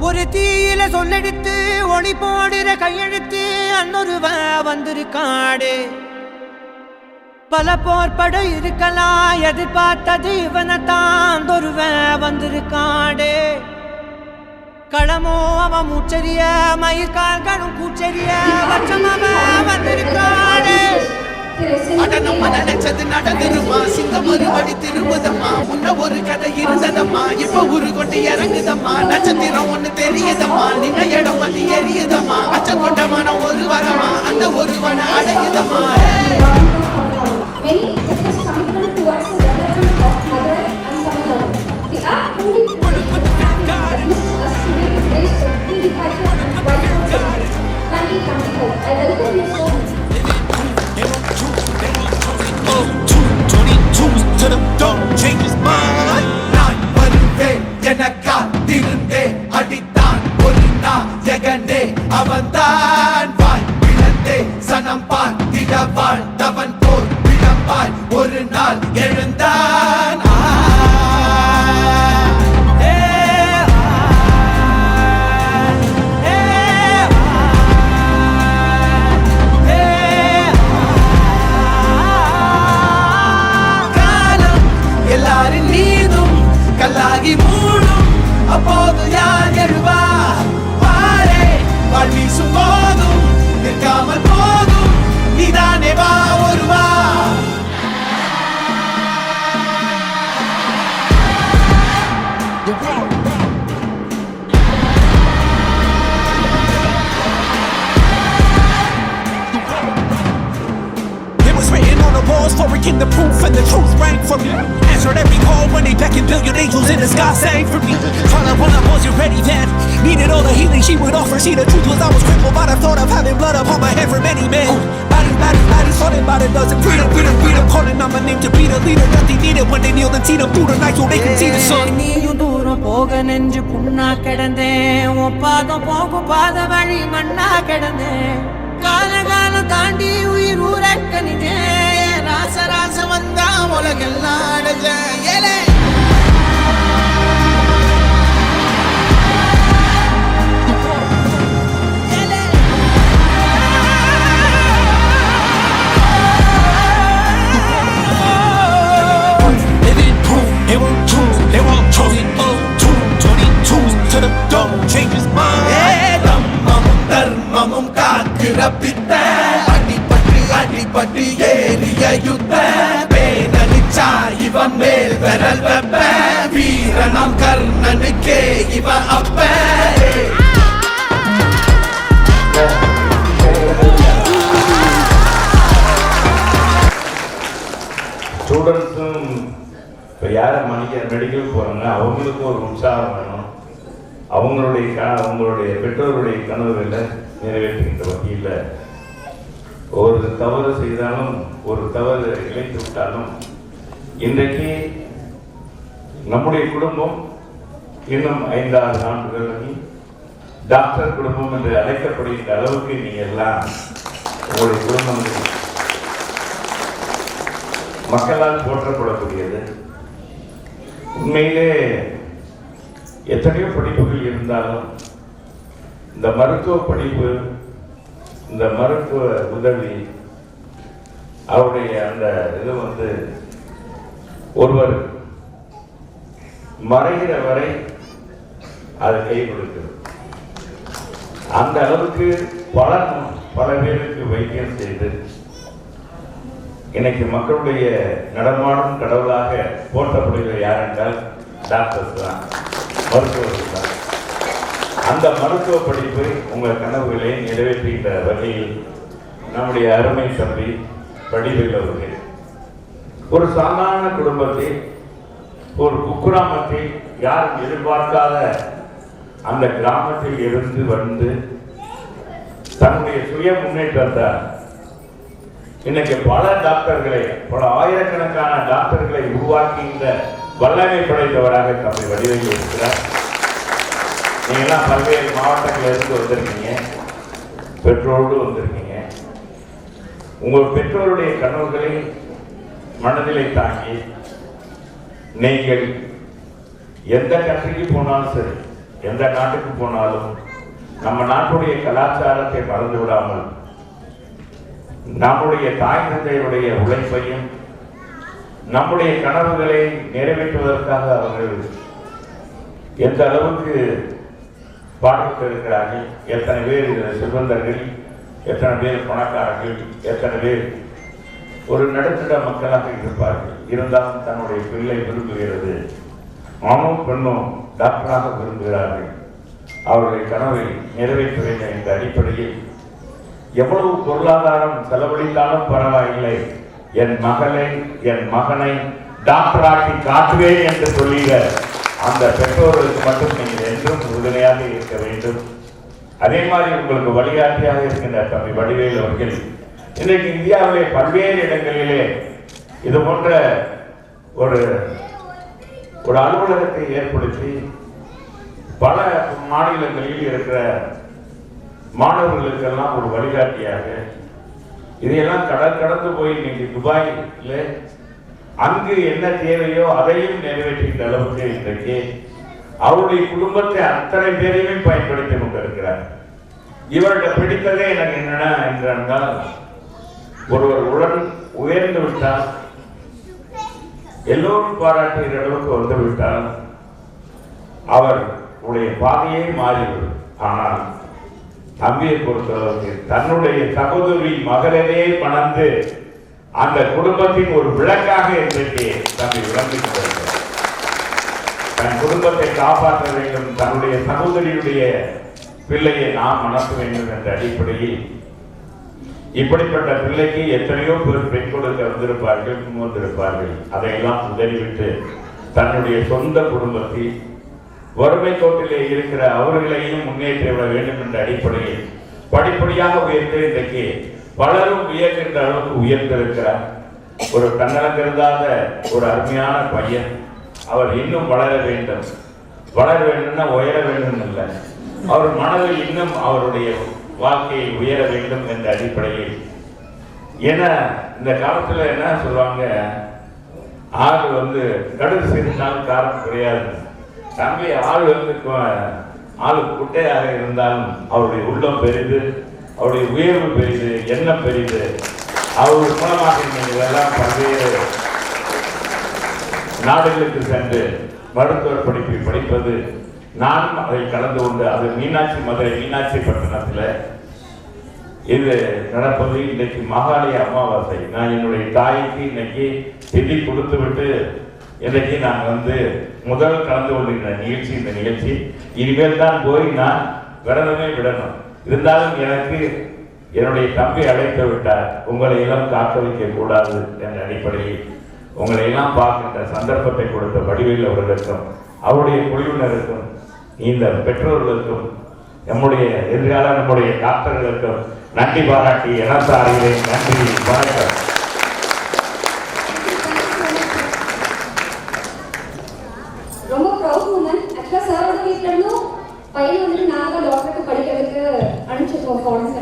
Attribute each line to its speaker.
Speaker 1: ஒரு தீயில சொல்லெடுத்து ஒளி போடுற கையெழுத்து அன்னொருவ வந்திருக்காடு. பல போர்பட இருக்கலாம் எதிர்பார்த்தது இவனைத்தான் ஒருவ வந்திருக்காடு. களமோ அவன் மூச்சரிய மயிர்கால்களும் கூச்சரிய வச்சம் அவன் வந்திருக்காடு.
Speaker 2: அடனம்மா நினைச்சது நடந்துருமா, சிங்கம் மறுபடி திரும்புதம்மா. முன்ன ஒரு கதை இருந்ததம்மா, இப்ப உரு கொண்டு இறங்குதம்மா. நட்சத்திரம் ஒண்ணு தெரியுதம்மா, நின்ன இடம் வந்து எரியுதம்மா. அச்சம் கொண்ட மனம் ஒரு வரமா, அந்த ஒருவன அடையுதம்மா. அடித்தான் ஒரு நாள் ஜெகனே அவன்தான் வாய் இழந்தே சனம் பார்த்திட வாழ்ந்தவன் போல் விழப்பாய் ஒரு நாள் எழுந்தான். காலம் எல்லாரின் மீதும் கல்லாகி மூடும், அப்போது யார் எழுவா? பாரே வாழ் வீசும் போதும் நிற்காமல் போதும், நீதானே வா ஒருவா.
Speaker 3: For again the proof and the truth rang from me. Answered every call when they beckoned, billion angels in the sky sang for me. Trying to run up, wasn't ready then. Needed all the healing she would offer. See, the truth was I was crippled by the thought of having blood upon my head for many men. Bodies, falling by the dozen. Freedom, calling on my name to be the leader that they needed when they kneeled and see them through the night so they could see the sun.
Speaker 1: நீயும் தூரம் போக நெஞ்சு புண்ணா கிடந்தேன், உன் பாதம் போகும் பாத வழி மண்ணா கிடந்தேன். காலம் தாண்டி உயிர் ஊரக்கணிதேன், ராச வந்தா உலகெல்லாம் அடைஞ்சேன்.
Speaker 2: தர்மமும் காக்கிற பித்த அடிபட்டு ஏறிய யுத்த பேனலிச்சா இவன் மேல் விரல் வெப்ப, வீரனாம் கர்ணனுக்கே இவ அப்ப.
Speaker 4: ஸ்டூடெண்ட்ஸும் இப்போ யாரை மெடிக்கல் போகிறாங்க அவங்களுக்கும் ஒரு உற்சாகம் வேணும். அவங்களுடைய பெற்றோருடைய கனவுகளை நிறைவேற்றுகின்ற வகையில் ஒரு தவறு செய்தாலும் ஒரு தவறு இழைத்து விட்டாலும் இன்றைக்கு நம்முடைய குடும்பம் இன்னும் 5-6 ஆண்டுகளில் டாக்டர் குடும்பம் என்று அழைக்கப்படுகின்ற அளவுக்கு நீங்கள் எல்லாம் உங்களுடைய குடும்பங்கள் மக்களால் போற்றப்படக்கூடியது. உண்மையிலே எத்தனையோ படிப்புகள் இருந்தாலும் இந்த மருத்துவ படிப்பு, இந்த மருத்துவ உதவி, அவருடைய அந்த இது ஒருவர் மறைகிற வரை அது கை கொடுக்கிறது. அந்த அளவுக்கு பல பேருக்கு வைத்தியம் செய்து இன்னைக்கு மக்களுடைய நடமாடும் கடவுளாக போற்றப்படுகிற யார் என்றால் டாக்டர்ஸ் தான், மருத்துவர்கள் தான். அந்த மருத்துவ படிப்பு உங்கள் கனவுகளை நிறைவேற்றுகின்ற வகையில் நம்முடைய அருமை தம்பி வடிவேல் அவர்கள் ஒரு சாதாரண குடும்பத்தில், ஒரு குக்கிராமத்தில், யாரும் எதிர்பார்க்காத அந்த கிராமத்தில் இருந்து வந்து தன்னுடைய சுய முன்னேற்றத்தை இன்னைக்கு பல டாக்டர்களை, பல ஆயிரக்கணக்கான டாக்டர்களை உருவாக்குகின்ற வல்லமை படைத்தவராக தம்பி வடிவேல் இருக்கிறார். நீங்கள்லாம் பல்வேறு மாவட்டங்களில் இருந்து வந்திருக்கீங்க, பெற்றோரோடு வந்திருக்கீங்க. உங்கள் பெற்றோருடைய கனவுகளை மனதிலே தாங்கி நீங்கள் எந்த கண்ட்ரிக்கு போனாலும் சரி, எந்த நாட்டுக்கு போனாலும் நம்ம நாட்டுடைய கலாச்சாரத்தை மறந்து விடாமல் நம்முடைய தாய் தந்தையுடைய உழைப்பையும் நம்முடைய கனவுகளை நிறைவேற்றுவதற்காக அவர்கள் எந்த அளவுக்கு பாடுபட்டு இருக்கிறார்கள். எத்தனை பேர் செல்வந்தர்கள், எத்தனை பேர் பணக்காரர்கள், எத்தனை பேர் ஒரு நடுத்தர மக்களாக இருப்பார்கள். இருந்தாலும் தன்னுடைய பிள்ளை விரும்புகிறது, ஆணும் பெண்ணும் டாக்டராக விரும்புகிறார்கள். அவருடைய கனவை நிறைவேற்ற வேண்டும் என்ற அடிப்படையில் எவ்வளவு பொருளாதாரம் செலவழித்தாலும் பரவாயில்லை, என் மகளை என் மகனை டாக்டராக்கி காட்டுவேன் என்று சொல்லுகிற அந்த பெற்றோர்களுக்கு மட்டும் நீங்கள் என்றும் உறுதுணையாக இருக்க வேண்டும். அதே மாதிரி உங்களுக்கு வழிகாட்டியாக இருக்கின்ற தம்பி வடிவேல் அவர்கள் இன்றைக்கு இந்தியாவிலே பல்வேறு இடங்களிலே இது போன்ற ஒரு அலுவலகத்தை ஏற்படுத்தி பல மாநிலங்களில் இருக்கிற மாணவர்களுக்கெல்லாம் ஒரு வழிகாட்டியாக இதையெல்லாம் கடந்து போய் இன்னைக்கு துபாயில அங்கு என்ன தேவையோ அதையும் நிறைவேற்றுகின்ற அளவுக்கு இன்றைக்கு அவருடைய குடும்பத்தை அத்தனை பேரையுமே பயன்படுத்திக் கொண்டிருக்கிறார். இவர்கிட்ட பிடித்ததே எனக்கு என்னன்னா என்றால், ஒருவர் உயர்ந்து விட்டால் எல்லோரும் பாராட்டுகிற அளவுக்கு வந்து விட்டால் அவருடைய பாதையே மாறிவிடும். ஆனால் தம்பியை பொறுத்தளவுக்கு தன்னுடைய சகோதரி மகளே பணந்து அந்த குடும்பத்தின் ஒரு விளக்காக இன்றைக்கு தம்பி விளங்கிக் கொண்டிருக்கிறார். தன் குடும்பத்தை காப்பாற்ற வேண்டும், தன்னுடைய சகோதரியுடைய பிள்ளையை நாம் மணக்க வேண்டும் என்ற அடிப்படையில் இப்படிப்பட்ட பிள்ளைக்கு எத்தனையோ பேர் பெண் கொடுக்க வந்திருப்பார்கள், முன்வந்திருப்பார்கள். அதையெல்லாம் உதறிவிட்டு தன்னுடைய சொந்த குடும்பத்தில் வறுமை கோட்டிலே இருக்கிற அவர்களையும் முன்னேற்றி விட வேண்டும் என்ற அடிப்படையில் படிப்படியாக உயர்ந்து இன்றைக்கு பலரும் உயர்கின்ற அளவுக்கு உயர்ந்திருக்கிறார். ஒரு தன்னலங்கிருந்தாத ஒரு அருமையான பையன். அவர் இன்னும் வளர வேண்டும். வளர வேண்டும்னா உயர வேண்டும் இல்லை, அவர் மனதில் இன்னும் அவருடைய வாழ்க்கையில் உயர வேண்டும் என்ற அடிப்படையில். ஏன்னா இந்த காலத்துல என்ன சொல்லுவாங்க, ஆள் கடுகு சேர்ந்தாலும் காரம் கிடையாது. தம்பி ஆள் ஆள் குட்டையாக இருந்தாலும் அவருடைய உள்ளம் பெரிது, அவருடைய உயர்வு பெரிது, எண்ணம் பெரிது. அவர் மூலமாக நீங்கள் எல்லாம் பல்வேறு நாடுகளுக்கு சென்று மருத்துவர் படிப்பை படிப்பது, நானும் அதை கலந்து கொண்டு அது மதுரை மீனாட்சி பட்டணத்தில் இது நடப்பது. இன்றைக்கு மகாலய அமாவாசை. நான் என்னுடைய தாய்க்கு இன்னைக்கு திதி கொடுத்து விட்டு இன்றைக்கு நான் முதல் கலந்து கொள்கிற நிகழ்ச்சி இந்த நிகழ்ச்சி. இனிமேல் தான் போய் நான் விரதமே விடணும். இருந்தாலும் எனக்கு என்னுடைய தம்பி அழைத்து விட்டார், உங்களை எல்லாம் காக்க வைக்க கூடாது என்ற அடிப்படையில் உங்களை எல்லாம் பார்க்கின்ற சந்தர்ப்பத்தை கொடுத்த வடிவேல் அவர்களுக்கும் அவருடைய குழுவினருக்கும் இந்த பெற்றோர்களுக்கும் நம்முடைய எதிர்கால நம்முடைய டாக்டர்களுக்கும் நன்றி பாராட்டி எனசாரிகளே நன்றி, வணக்கம்.
Speaker 5: ரொம்ப ப்ரௌட் மூமெண்ட். ஆக்சுவலா சாரோட வீட்ல இருந்தும் பையன் நாங்க டாக்டருக்கு படிக்கிறதுக்கு அனுப்பிச்சிருக்கோம் ஃபாரின்